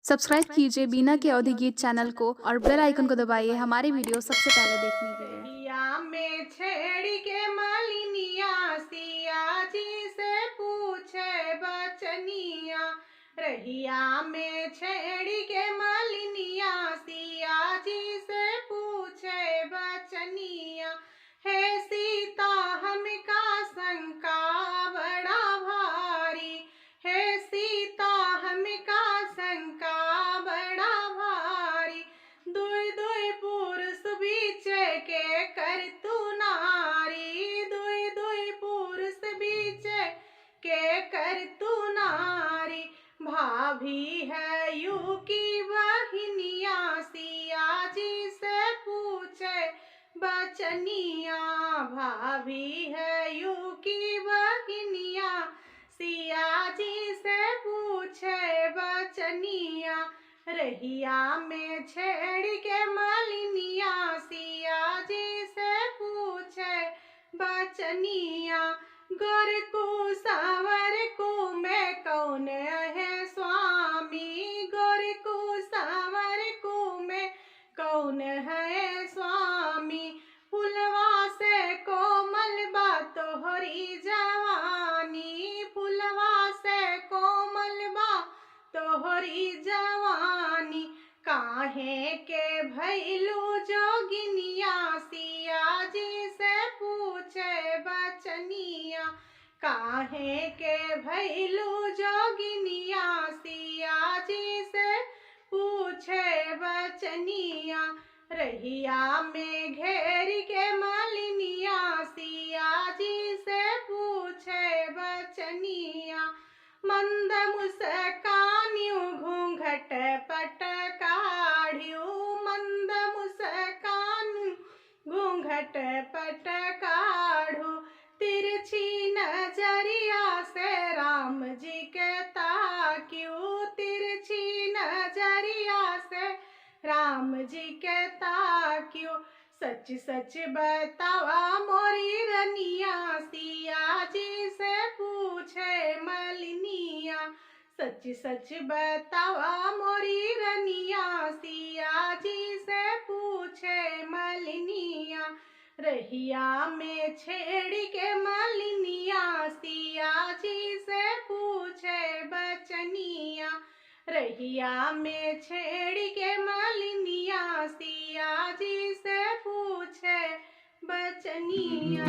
Subscribe कीजिए बीना के अवधि गीत चैनल को और बेल आइकन को दबाइए हमारी वीडियो सबसे पहले देखने के लिए। रहिया में छेड़ी के मालिनिया सिया जी से पूछे बचनिया। रहिया में छेड़ी के मालिनिया सिया जी से पूछे बचनिया। हे सीता हमका शंका बड़ा भारी। हे सीता हमका शंका बड़ा भारी। दुई दुई पुरुष बीचे के कर तू नारी। दुई दुई पुरुष बीचे के कर तू नारी। भाभी है यू की बहिनिया सिया जी से पूछे बचनिया। भाभी है यू की बहिनिया सिया जी से पूछे बचनिया। रहिया में छेड़ के मालिनिया सिया जी से पूछे बचनिया। गोर को सावर को मैं कौन है स्वामी। गोर को सावर को मैं कौन है स्वामी। फुलवा से कोमल बात तोहरी जवानी। फुलवा से कोमल बात तोहरी जवानी। काहे के भैलू जोगिनिया सिया जी से पूछे बचनिया। काहे के भैलू जोगिनिया सिया जी से पूछे बचनिया। रहिया में घेर के मालिनिया सिया जी से पूछे बचनिया। मंद मुस्कान्यू घूंघट पट काढ़्यू। मंद मुस्कान्यू घूंघट पट काढ़ू। तिरछी नजरिया से राम जी के ताक्यू। तिरछी नजरिया से राम जी के ताक्यू। सच सच बतावा मोरी रनिया सिया जी से पूछे मलिनिया। सच सच बतावा मोरी रनिया सिया जी से पूछे मलिनिया। रहिया में छेड़ के मलिनिया सिया जी से पूछे बचनिया। रहिया में छेड़ के मालिनिया सिया जी से पूछे बचनिया।